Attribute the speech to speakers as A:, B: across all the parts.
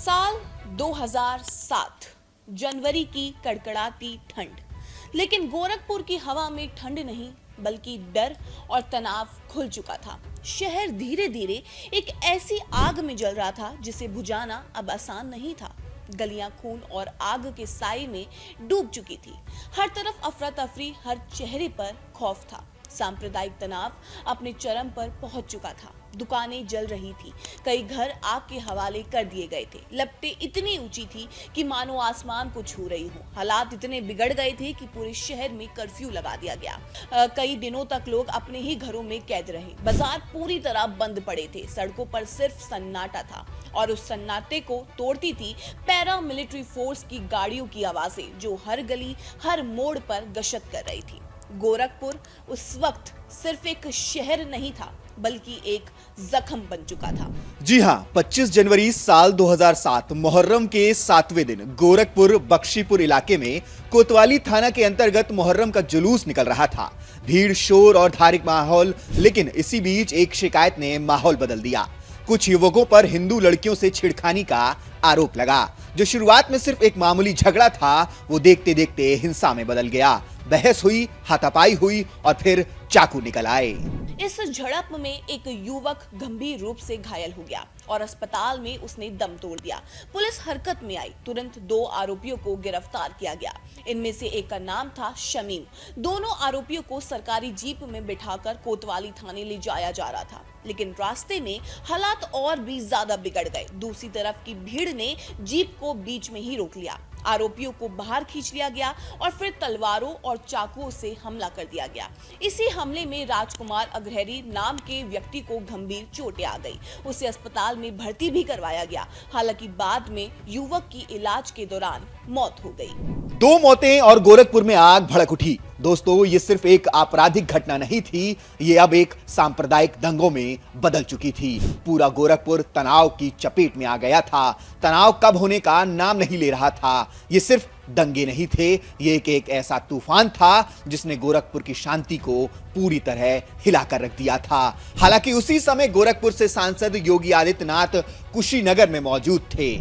A: साल 2007 जनवरी की कड़कड़ाती ठंड। लेकिन गोरखपुर की हवा में ठंड नहीं बल्कि डर और तनाव खुल चुका था। शहर धीरे धीरे एक ऐसी आग में जल रहा था जिसे बुझाना अब आसान नहीं था। गलियां खून और आग के साए में डूब चुकी थी। हर तरफ अफरा तफरी, हर चेहरे पर खौफ था। सांप्रदायिक तनाव अपने चरम पर पहुंच चुका था। दुकानें जल रही थी, कई घर आग के हवाले कर दिए गए थे। लपटें इतनी ऊंची थी कि मानो आसमान को छू रही हो। हालात इतने बिगड़ गए थे कि पूरे शहर में कर्फ्यू लगा दिया गया। कई दिनों तक लोग अपने ही घरों में कैद रहे। बाजार पूरी तरह बंद पड़े थे। सड़कों पर सिर्फ सन्नाटा था और उस सन्नाटे को तोड़ती थी पैरा मिलिट्री फोर्स की गाड़ियों की आवाजें, जो हर गली हर मोड़ पर गश्त कर रही थी। गोरखपुर उस वक्त सिर्फ एक शहर नहीं था बल्कि एक जख्म बन चुका था।
B: जी हां, 25 जनवरी साल 2007 मुहर्रम के 7वें दिन गोरखपुर बख्शीपुर इलाके में कोतवाली थाना के अंतर्गत मुहर्रम का जुलूस निकल रहा था। भीड़, शोर और धार्मिक माहौल। लेकिन इसी बीच एक शिकायत ने माहौल बदल दिया। कुछ युवकों पर हिंदू लड़कियों से छेड़खानी का आरोप लगा। जो शुरुआत में सिर्फ एक मामूली झगड़ा था, वो देखते देखते हिंसा में बदल गया। बहस हुई, हाथापाई हुई और फिर चाकू निकल आए।
A: इस झड़प में एक युवक गंभीर रूप से घायल हो गया और अस्पताल में उसने दम तोड़ दिया। पुलिस हरकत में आई। तुरंत 2 आरोपियों को गिरफ्तार किया गया। इनमें से एक का नाम था शमीम। दोनों आरोपियों को सरकारी जीप में बिठाकर कोतवाली थाने ले जाया जा रहा था। लेकिन रास्ते में हालात और भी ज्यादा बिगड़ गए। दूसरी तरफ की भीड़ ने जीप को बीच में ही रोक लिया। आरोपियों को बाहर खींच लिया गया और फिर तलवारों और चाकुओं से हमला कर दिया गया। इसी हमले में राजकुमार अग्रहरी नाम के व्यक्ति को गंभीर चोटें आ गई। उसे अस्पताल में भर्ती भी करवाया गया। हालांकि बाद में युवक की इलाज के दौरान मौत हो गई।
B: 2 मौतें और गोरखपुर में आग भड़क उठी। दोस्तों, ये सिर्फ एक आपराधिक घटना नहीं थी, ये अब एक सांप्रदायिक दंगों में बदल चुकी थी। पूरा गोरखपुर तनाव की चपेट में आ गया था। तनाव कब होने का नाम नहीं ले रहा था। ये सिर्फ दंगे नहीं थे, ये एक ऐसा तूफान था जिसने गोरखपुर की शांति को पूरी तरह हिलाकर रख दिया था। हालांकि उसी समय गोरखपुर से सांसद योगी आदित्यनाथ कुशीनगर में मौजूद थे।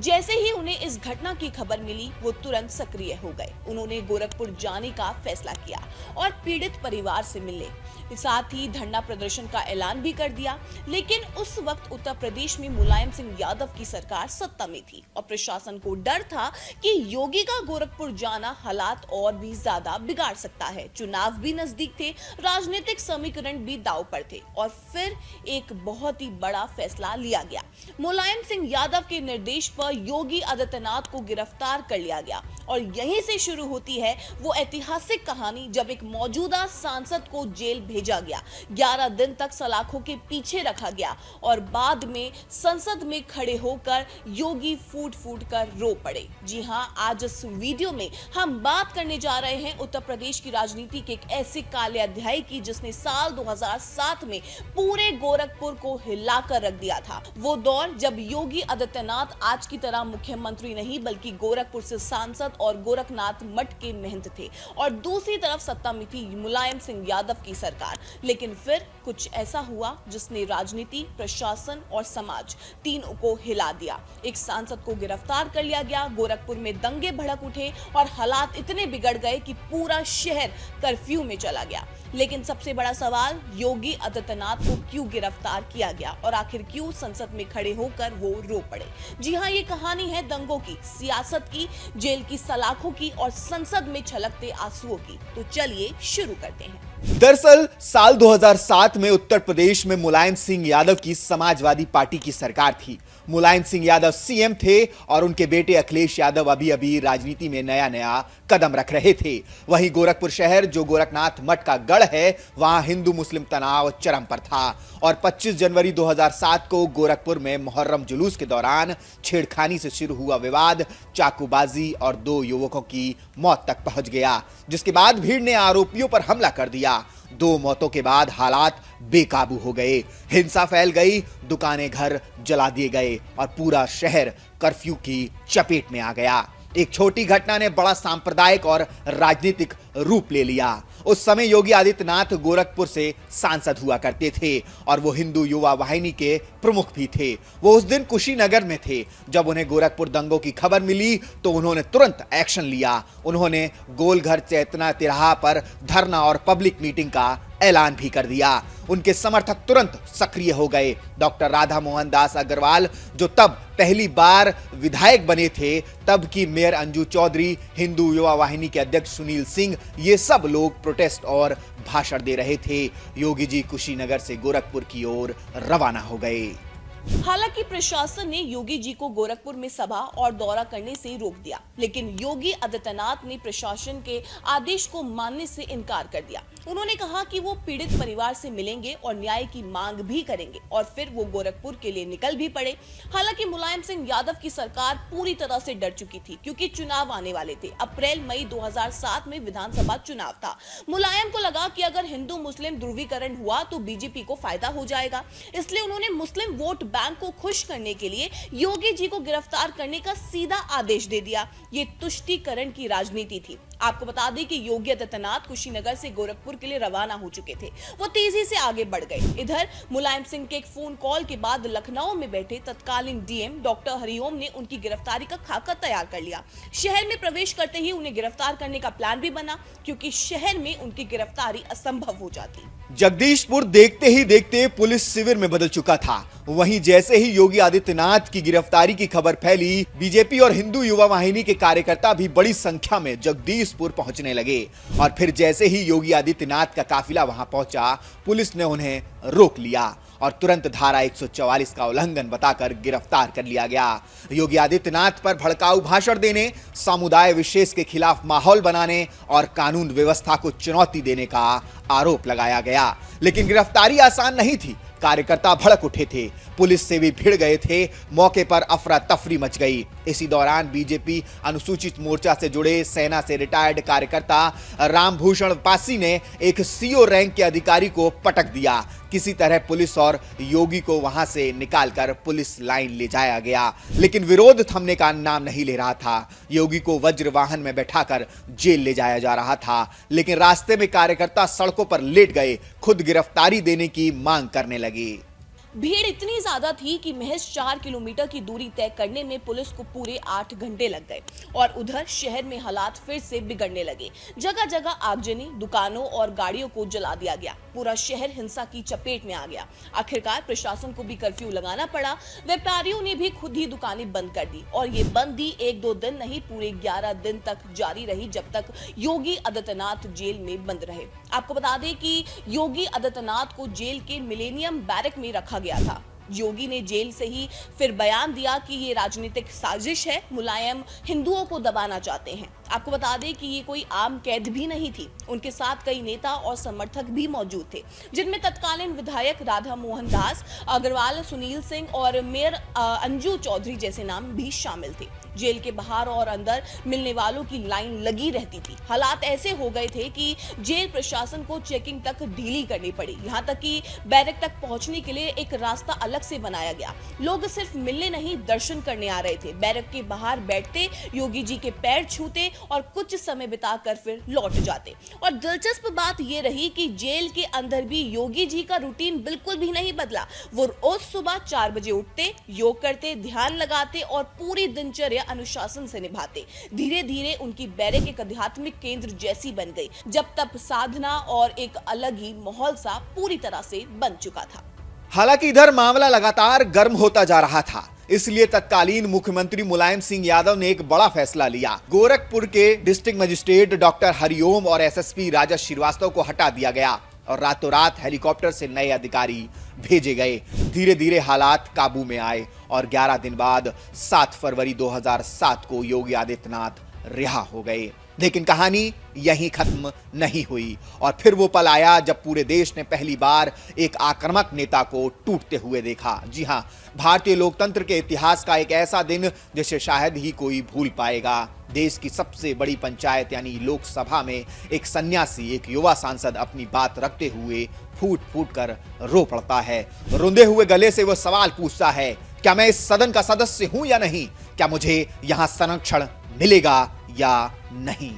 A: जैसे ही उन्हें इस घटना की खबर मिली, वो तुरंत सक्रिय हो गए। उन्होंने गोरखपुर जाने का फैसला किया और पीड़ित परिवार से मिले। साथ ही धरना प्रदर्शन का ऐलान भी कर दिया। लेकिन उस वक्त उत्तर प्रदेश में मुलायम सिंह यादव की सरकार सत्ता में थी और प्रशासन को डर था कि योगी का गोरखपुर जाना हालात और भी ज्यादा बिगाड़ सकता है। चुनाव भी नजदीक थे, राजनीतिक समीकरण भी दांव पर थे और फिर एक बहुत ही बड़ा फैसला लिया गया। मुलायम सिंह यादव के निर्देश पर योगी आदित्यनाथ को गिरफ्तार कर लिया गया और यहीं से शुरू होती है वो ऐतिहासिक कहानी जब एक मौजूदा सांसद को जेल भेजा गया। 11 दिन तक सलाखों के पीछे रखा गया और बाद में संसद में खड़े होकर योगी फूट फूट कर रो पड़े। जी हां, आज इस वीडियो में हम बात करने जा रहे हैं उत्तर प्रदेश की राजनीति के एक ऐसे काले अध्याय की जिसने साल 2007 में पूरे गोरखपुर को हिलाकर रख दिया था। वो दौर जब योगी आदित्यनाथ आज की तरह मुख्यमंत्री नहीं बल्कि गोरखपुर से सांसद और गोरखनाथ मठ के महंत थे और दूसरी तरफ सत्ता में थी मुलायम सिंह यादव की सरकार। लेकिन फिर कुछ ऐसा हुआ जिसने राजनीति, प्रशासन और समाज तीनों को हिला दिया। एक सांसद को गिरफ्तार कर लिया गया, गोरखपुर में दंगे भड़क उठे और हालात इतने बिगड़ गए कि पूरा शहर कर्फ्यू में चला गया। लेकिन सबसे बड़ा सवाल, योगी आदित्यनाथ को क्यों गिरफ्तार किया गया और आखिर क्यों संसद में खड़े होकर वो रो पड़े। जी हां, ये कहानी है दंगों की, सियासत की, जेल की सलाखों की और संसद में छलकते आंसुओं की। तो चलिए शुरू करते हैं।
B: दरअसल साल 2007 में उत्तर प्रदेश में मुलायम सिंह यादव की समाजवादी पार्टी की सरकार थी। मुलायम सिंह यादव सीएम थे और उनके बेटे अखिलेश यादव अभी अभी राजनीति में नया नया कदम रख रहे थे। वहीं गोरखपुर शहर, जो गोरखनाथ मठ का गढ़ है, वहां हिंदू मुस्लिम तनाव चरम पर था और 25 जनवरी 2007 को गोरखपुर में मुहर्रम जुलूस के दौरान छेड़खानी से शुरू हुआ विवाद चाकूबाजी और 2 युवकों की मौत तक पहुंच गया, जिसके बाद भीड़ ने आरोपियों पर हमला कर दिया। 2 मौतों के बाद हालात बेकाबू हो गए, हिंसा फैल गई, दुकानें, घर जला दिए गए और पूरा शहर कर्फ्यू की चपेट में आ गया। एक छोटी घटना ने बड़ा सांप्रदायिक और राजनीतिक रूप ले लिया। उस समय योगी आदित्यनाथ गोरखपुर से सांसद हुआ करते थे और वो हिंदू युवा वाहिनी के प्रमुख भी थे। वो उस दिन कुशीनगर में थे। जब उन्हें गोरखपुर दंगों की खबर मिली तो उन्होंने तुरंत एक्शन लिया। उन्होंने गोलघर चैतना तिराहा पर धरना और पब्लिक मीटिंग का ऐलान भी कर दिया। उनके समर्थक तुरंत सक्रिय हो गए। डॉक्टर राधा मोहन दास अग्रवाल, जो तब पहली बार विधायक बने थे, तब की मेयर अंजू चौधरी, हिंदू युवा वाहिनी के अध्यक्ष सुनील सिंह, ये सब लोग प्रोटेस्ट और भाषण दे रहे थे। योगी जी कुशीनगर से गोरखपुर की ओर रवाना हो गए।
A: हालांकि प्रशासन ने योगी जी को गोरखपुर में सभा और दौरा करने से रोक दिया, लेकिन योगी आदित्यनाथ ने प्रशासन के आदेश को मानने से इनकार कर दिया। उन्होंने कहा कि वो पीड़ित परिवार से मिलेंगे और न्याय की मांग भी करेंगे और फिर वो गोरखपुर के लिए निकल भी पड़े। हालांकि मुलायम सिंह यादव की सरकार पूरी तरह से डर चुकी थी, क्योंकि चुनाव आने वाले थे। अप्रैल मई 2007 में विधानसभा चुनाव था। मुलायम को लगा कि अगर हिंदू मुस्लिम ध्रुवीकरण हुआ तो बीजेपी को फायदा हो जाएगा, इसलिए उन्होंने मुस्लिम वोट बैंक को खुश करने के लिए योगी जी को गिरफ्तार करने का सीधा आदेश दे दिया। ये तुष्टीकरण की राजनीति थी। आपको बता दें कि योगी आदित्यनाथ कुशीनगर से गोरखपुर के लिए रवाना हो चुके थे। वो तेजी से आगे बढ़ गए। इधर मुलायम सिंह के एक फोन कॉल के बाद लखनऊ में बैठे तत्कालीन डीएम डॉक्टर हरिओम ने उनकी गिरफ्तारी का खाका तैयार कर लिया। शहर में प्रवेश करते ही उन्हें गिरफ्तार करने का प्लान भी बना, क्योंकि शहर में उनकी गिरफ्तारी असंभव हो जाती।
B: जगदीशपुर देखते ही देखते पुलिस शिविर में बदल चुका था। वहीं जैसे ही योगी आदित्यनाथ की गिरफ्तारी की खबर फैली, बीजेपी और हिंदू युवा वाहिनी के कार्यकर्ता भी बड़ी संख्या में जगदीशपुर पहुंचने लगे। और फिर जैसे ही योगी आदित्यनाथ का काफिला वहां पहुंचा, पुलिस ने उन्हें रोक लिया और तुरंत धारा 144 का उल्लंघन बताकर गिरफ्तार कर लिया गया। योगी आदित्यनाथ पर भड़काऊ भाषण देने, समुदाय विशेष के खिलाफ माहौल बनाने और कानून व्यवस्था को चुनौती देने का आरोप लगाया गया। लेकिन गिरफ्तारी आसान नहीं थी। कार्यकर्ता भड़क उठे थे, पुलिस से भी भिड़ गए थे। मौके पर अफरा तफरी मच गई। इसी दौरान बीजेपी अनुसूचित मोर्चा से जुड़े सेना से रिटायर्ड कार्यकर्ता रामभूषण पासी ने एक सीओ रैंक के अधिकारी को पटक दिया। किसी तरह पुलिस और योगी को वहां से निकालकर पुलिस लाइन ले जाया गया, लेकिन विरोध थमने का नाम नहीं ले रहा था। योगी को वज्र वाहन में बैठाकर जेल ले जाया जा रहा था, लेकिन रास्ते में कार्यकर्ता सड़कों पर लेट गए, खुद गिरफ्तारी देने की मांग करने लगे।
A: भीड़ इतनी ज्यादा थी कि महज 4 किलोमीटर की दूरी तय करने में पुलिस को पूरे 8 घंटे लग गए। और उधर शहर में हालात फिर से बिगड़ने लगे। जगह जगह आगजनी, दुकानों और गाड़ियों को जला दिया गया। पूरा शहर हिंसा की चपेट में आ गया। आखिरकार प्रशासन को भी कर्फ्यू लगाना पड़ा। व्यापारियों ने भी खुद ही दुकानें बंद कर दी और ये बंदी 1-2 दिन नहीं, पूरे 11 दिन तक जारी रही, जब तक योगी आदित्यनाथ जेल में बंद रहे। आपको बता दें कि योगी आदित्यनाथ को जेल के मिलेनियम बैरक में रखा गया था। योगी ने जेल से ही फिर बयान दिया कि ये राजनीतिक साजिश है, मुलायम हिंदुओं को दबाना चाहते हैं। आपको बता दें कि ये कोई आम कैद भी नहीं थी। उनके साथ कई नेता और समर्थक भी मौजूद थे, जिनमें तत्कालीन विधायक राधा मोहन दास अग्रवाल, सुनील सिंह और मेयर अंजू चौधरी जैसे नाम भी शामिल थे। जेल के बाहर और अंदर मिलने वालों की लाइन लगी रहती थी। हालात ऐसे हो गए थे कि जेल प्रशासन को चेकिंग तक ढीली करनी पड़ी। यहाँ तक कि बैरक तक पहुंचने के लिए एक रास्ता अलग से बनाया गया। लोग सिर्फ मिलने नहीं, दर्शन करने आ रहे थे। बैरक के बाहर बैठते, योगी जी के पैर छूते और कुछ समय बिताकर फिर लौट जाते। और दिलचस्प बात यह रही कि जेल के अंदर भी योगी जी का रूटीन बिल्कुल भी नहीं बदला। वो रोज सुबह 4 बजे उठते, योग करते, ध्यान लगाते और पूरी दिनचर्या अनुशासन से निभाते। धीरे धीरे उनकी बैरक एक आध्यात्मिक केंद्र जैसी बन गई, जब तक साधना और एक अलग ही माहौल सा पूरी तरह से बन चुका था।
B: हालांकि इधर मामला लगातार गर्म होता जा रहा था, इसलिए तत्कालीन मुख्यमंत्री मुलायम सिंह यादव ने एक बड़ा फैसला लिया। गोरखपुर के डिस्ट्रिक्ट मजिस्ट्रेट डॉक्टर हरिओम और एसएसपी राजा श्रीवास्तव को हटा दिया गया और रातों रात हेलीकॉप्टर से नए अधिकारी भेजे गए। धीरे धीरे हालात काबू में आए और 11 दिन बाद 7 फरवरी 2007 को योगी आदित्यनाथ रिहा हो गए। लेकिन कहानी यहीं खत्म नहीं हुई और फिर वो पल आया जब पूरे देश ने पहली बार एक आक्रामक नेता को टूटते हुए देखा। जी हां, भारतीय लोकतंत्र के इतिहास का एक ऐसा दिन जिसे शायद ही कोई भूल पाएगा। देश की सबसे बड़ी पंचायत यानी लोकसभा में एक सन्यासी, एक युवा सांसद अपनी बात रखते हुए फूट फूट कर रो पड़ता है। रुंधे हुए गले से वो सवाल पूछता है, क्या मैं इस सदन का सदस्य हूं या नहीं? क्या मुझे यहां संरक्षण मिलेगा या नहीं।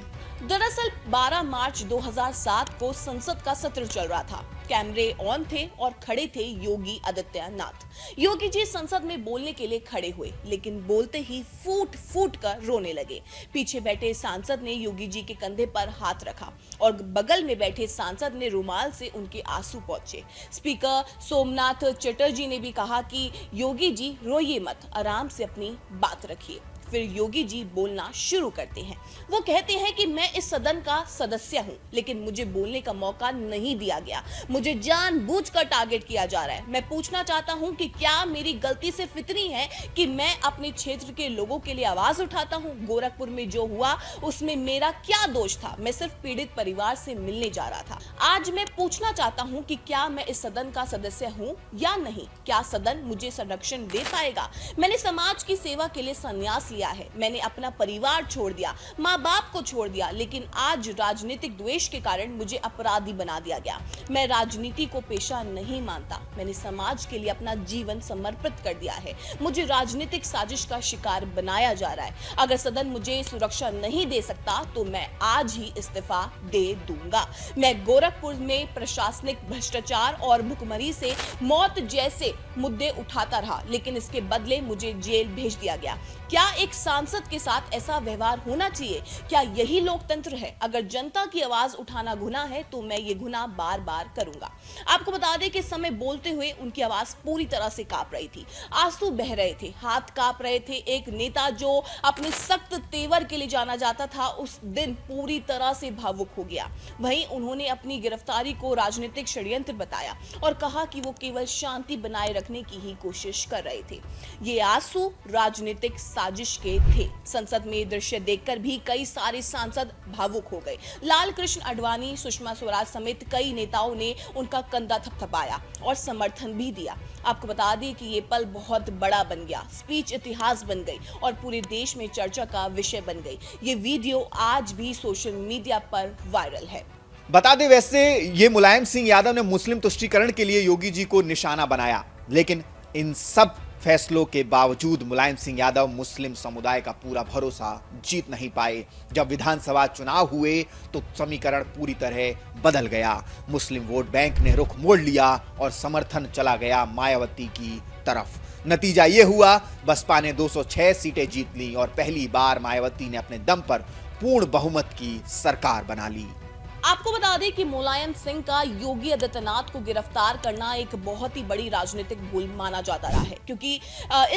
A: दरअसल 12 मार्च 2007 को संसद का सत्र चल रहा था। कैमरे ऑन थे और खड़े थे योगी आदित्यनाथ। योगी जी संसद में बोलने के लिए खड़े हुए, लेकिन बोलते ही फूट फूट कर रोने लगे। पीछे बैठे सांसद ने योगी जी के कंधे पर हाथ रखा और बगल में बैठे सांसद ने रुमाल से उनके आंसू पोंछे। स्पीकर सोमनाथ चटर्जी ने भी कहा कि योगी जी रोइए मत, आराम से अपनी बात रखिए। फिर योगी जी बोलना शुरू करते हैं। वो कहते हैं कि मैं इस सदन का सदस्य हूं, लेकिन मुझे बोलने का मौका नहीं दिया गया। मुझे जानबूझकर टारगेट किया जा रहा है। मैं पूछना चाहता हूं कि क्या मेरी गलती सिर्फ इतनी है कि मैं अपने क्षेत्र के लोगों के लिए आवाज उठाता हूं? गोरखपुर में जो हुआ उसमें मेरा क्या दोष था? मैं सिर्फ पीड़ित परिवार से मिलने जा रहा था। आज मैं पूछना चाहता हूं कि क्या मैं इस सदन का सदस्य हूं या नहीं? क्या सदन मुझे संरक्षण दे पाएगा? मैंने समाज की सेवा के लिए संन्यास लिया है। मैंने अपना परिवार छोड़ दिया, माँ बाप को छोड़ दिया, लेकिन आज राजनीतिक द्वेष के कारण मुझे अपराधी बना दिया गया। मैं राजनीति को पेशा नहीं मानता। मैंने समाज के लिए अपना जीवन समर्पित कर दिया है। मुझे राजनीतिक साजिश का शिकार बनाया जा रहा है। अगर सदन मुझे सुरक्षा नहीं दे सकता तो मैं आज ही इस्तीफा दे दूंगा। मैं गोरखपुर में प्रशासनिक भ्रष्टाचार और भुखमरी से मौत जैसे मुद्दे उठाता रहा, लेकिन इसके बदले मुझे जेल भेज दिया गया। क्या एक सांसद के साथ ऐसा व्यवहार होना चाहिए? क्या यही लोकतंत्र है? अगर जनता की आवाज उठाना गुनाह है तो मैं ये गुनाह बार बार करूंगा। आपको बता दें कि समय बोलते हुए उनकी आवाज पूरी तरह से कांप रही थी, आंसू बह रहे थे, हाथ कांप रहे थे। एक नेता जो अपने सख्त तेवर के लिए जाना जाता था, उस दिन पूरी तरह से भावुक हो गया। वहीं उन्होंने अपनी गिरफ्तारी को राजनीतिक षड्यंत्र बताया और कहा कि वो केवल शांति बनाए रखने की ही कोशिश कर रहे थे। ये आंसू राजनीतिक साजिश के थे। संसद में दृश्य देखकर भी कई सारे सांसद भावुक हो गए। लाल कृष्ण आडवाणी, सुषमा स्वराज समेत कई नेताओं ने उनका कंधा थपथपाया और समर्थन भी दिया। आपको बता दें कि ये पल बहुत बड़ा बन गया। स्पीच इतिहास बन गई और पूरे देश में चर्चा का विषय बन गई। ये वीडियो आज भी सोशल मीडिया पर वायरल है।
B: बता दें, वैसे ये मुलायम सिंह यादव ने मुस्लिम तुष्टीकरण के लिए योगी जी को निशाना बनाया, लेकिन इन सब फैसलों के बावजूद मुलायम सिंह यादव मुस्लिम समुदाय का पूरा भरोसा जीत नहीं पाए। जब विधानसभा चुनाव हुए तो समीकरण पूरी तरह बदल गया। मुस्लिम वोट बैंक ने रुख मोड़ लिया और समर्थन चला गया मायावती की तरफ। नतीजा ये हुआ, बसपा ने 206 सीटें जीत ली और पहली बार मायावती ने अपने दम पर पूर्ण बहुमत की सरकार बना ली।
A: आपको बता दें कि मुलायम सिंह का योगी आदित्यनाथ को गिरफ्तार करना एक बहुत ही बड़ी राजनीतिक भूल माना जाता रहा है, क्योंकि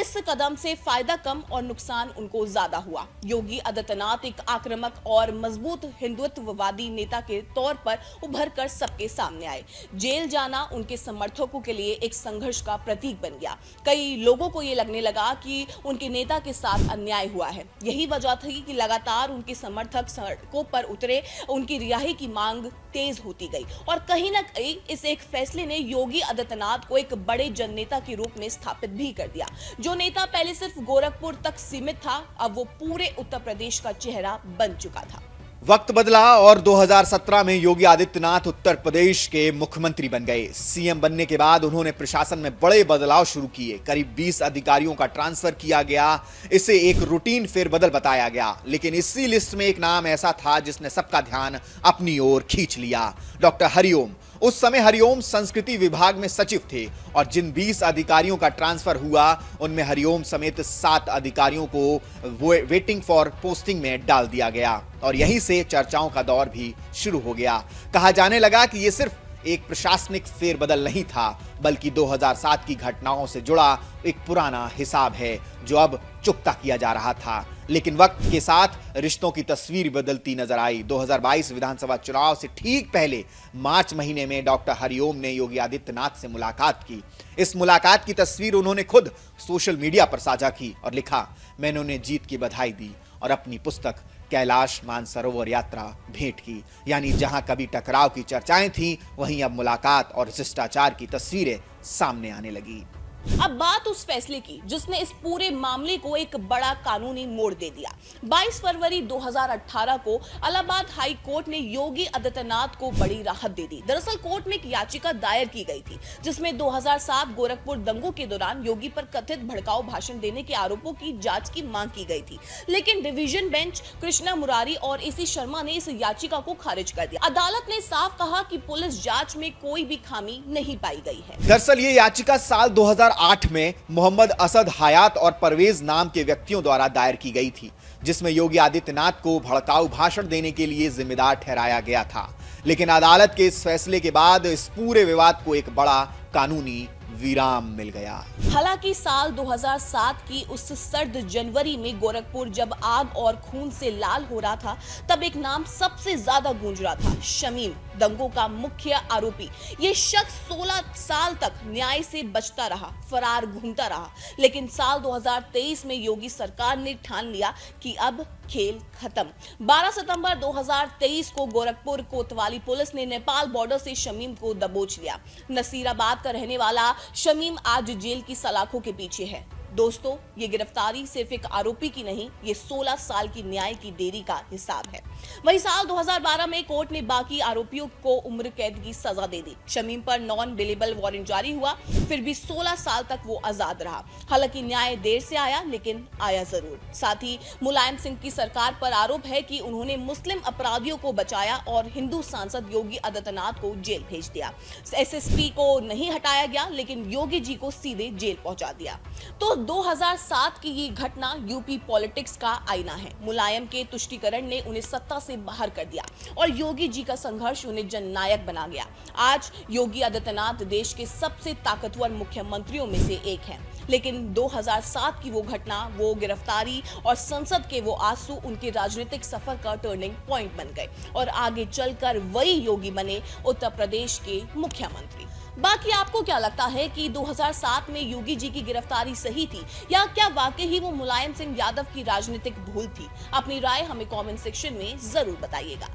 A: इस कदम से फायदा कम और नुकसान उनको ज्यादा हुआ। योगी आदित्यनाथ एक आक्रामक और मजबूत हिंदुत्ववादी नेता के तौर पर उभर कर सबके सामने आए। जेल जाना उनके समर्थकों के लिए एक संघर्ष का प्रतीक बन गया। कई लोगों को ये लगने लगा कि उनके नेता के साथ अन्याय हुआ है। यही वजह थी कि लगातार उनके समर्थक सड़कों पर उतरे। उनकी रिहाई की मांग तेज होती गई और कहीं ना कहीं इस एक फैसले ने योगी आदित्यनाथ को एक बड़े जननेता के रूप में स्थापित भी कर दिया। जो नेता पहले सिर्फ गोरखपुर तक सीमित था, अब वो पूरे उत्तर प्रदेश का चेहरा बन चुका था।
B: वक्त बदला और 2017 में योगी आदित्यनाथ उत्तर प्रदेश के मुख्यमंत्री बन गए। सीएम बनने के बाद उन्होंने प्रशासन में बड़े बदलाव शुरू किए। करीब 20 अधिकारियों का ट्रांसफर किया गया। इसे एक रूटीन फेरबदल बताया गया, लेकिन इसी लिस्ट में एक नाम ऐसा था जिसने सबका ध्यान अपनी ओर खींच लिया, डॉक्टर हरिओम। उस समय हरिओम संस्कृति विभाग में सचिव थे और जिन 20 अधिकारियों का ट्रांसफर हुआ उनमें हरिओम समेत 7 अधिकारियों को वेटिंग फॉर पोस्टिंग में डाल दिया गया और यहीं से चर्चाओं का दौर भी शुरू हो गया। कहा जाने लगा कि यह सिर्फ एक प्रशासनिक फेरबदल नहीं था, बल्कि 2007 की घटनाओं से जुड़ा एक पुराना हिसाब है जो अब चुकता किया जा रहा था। लेकिन वक्त के साथ रिश्तों की तस्वीर बदलती नजर आई। 2022 विधानसभा चुनाव से ठीक पहले मार्च महीने में डॉक्टर हरिओम ने योगी आदित्यनाथ से मुलाकात की। इस मुलाकात की तस्वीर उन्होंने खुद सोशल मीडिया पर साझा की और लिखा, मैंने उन्हें जीत की बधाई दी और अपनी पुस्तक कैलाश मानसरोवर यात्रा भेंट की। यानी जहां कभी टकराव की चर्चाएं थीं, वहीं अब मुलाकात और शिष्टाचार की तस्वीरें सामने आने लगी।
A: अब बात उस फैसले की जिसने इस पूरे मामले को एक बड़ा कानूनी मोड़ दे दिया। 22 फरवरी 2018 को इलाहाबाद हाई कोर्ट ने योगी आदित्यनाथ को बड़ी राहत दे दी। दरअसल कोर्ट में एक याचिका दायर की गई थी जिसमें 2007 गोरखपुर दंगों के दौरान योगी पर कथित भड़काऊ भाषण देने के आरोपों की जांच की मांग की गई थी, लेकिन डिवीजन बेंच कृष्णा मुरारी और एसी शर्मा ने इस याचिका को खारिज कर दिया। अदालत ने साफ कहा कि पुलिस जांच में कोई भी खामी नहीं पाई गई है।
B: दरअसल ये याचिका साल 2008 में मोहम्मद असद हयात और परवेज नाम के व्यक्तियों द्वारा दायर की गई थी, जिसमें योगी आदित्यनाथ को भड़काऊ भाषण देने के लिए जिम्मेदार ठहराया गया था। लेकिन अदालत के इस फैसले के बाद इस पूरे विवाद को एक बड़ा कानूनी विराम मिल गया।
A: हालांकि साल 2007 की उस सर्द जनवरी में गोरखपुर जब आग और खून से लाल हो रहा था, तब एक नाम सबसे ज्यादा गूंज रहा था, शमीम, दंगों का मुख्य आरोपी। ये शख्स 16 साल तक न्याय से बचता रहा, फरार घूमता रहा, लेकिन साल 2023 में योगी सरकार ने ठान लिया कि अब खेल खत्म। 12 सितंबर 2023 को गोरखपुर कोतवाली पुलिस ने नेपाल बॉर्डर से शमीम को दबोच लिया। नसीराबाद का रहने वाला शमीम आज जेल की सलाखों के पीछे है। दोस्तों, ये गिरफ्तारी सिर्फ एक आरोपी की नहीं, ये 16 साल की न्याय की देरी का हिसाब है। वहीं साल 2012 में कोर्ट ने बाकी आरोपियों को उम्र कैद की सजा दे दी। शमीम पर नॉन बेलेबल वारंट जारी हुआ, फिर भी 16 साल तक वो आजाद रहा। हालांकि न्याय देर से आया, लेकिन आया जरूर। साथ ही मुलायम सिंह की सरकार पर आरोप है कि उन्होंने मुस्लिम अपराधियों को बचाया और हिंदू सांसद योगी आदित्यनाथ को जेल भेज दिया। एसएसपी को नहीं हटाया गया, लेकिन योगी जी को सीधे जेल पहुंचा दिया। तो 2007 की ये घटना यूपी पॉलिटिक्स का आईना है। मुलायम के तुष्टीकरण ने उन्हें सत्ता से बाहर कर दिया और योगी जी का संघर्ष उन्हें जननायक बना गया। आज योगी आदित्यनाथ देश के सबसे ताकतवर मुख्यमंत्रियों में से एक हैं। लेकिन 2007 की वो घटना, वो गिरफ्तारी और संसद के वो आंसू उनके राजनीतिक सफर का टर्निंग पॉइंट बन गए और आगे चलकर वही योगी बने उत्तर प्रदेश के मुख्यमंत्री। बाकी आपको क्या लगता है कि 2007 में योगी जी की गिरफ्तारी सही थी या क्या वाकई ही वो मुलायम सिंह यादव की राजनीतिक भूल थी? अपनी राय हमें कमेंट सेक्शन में जरूर बताइएगा।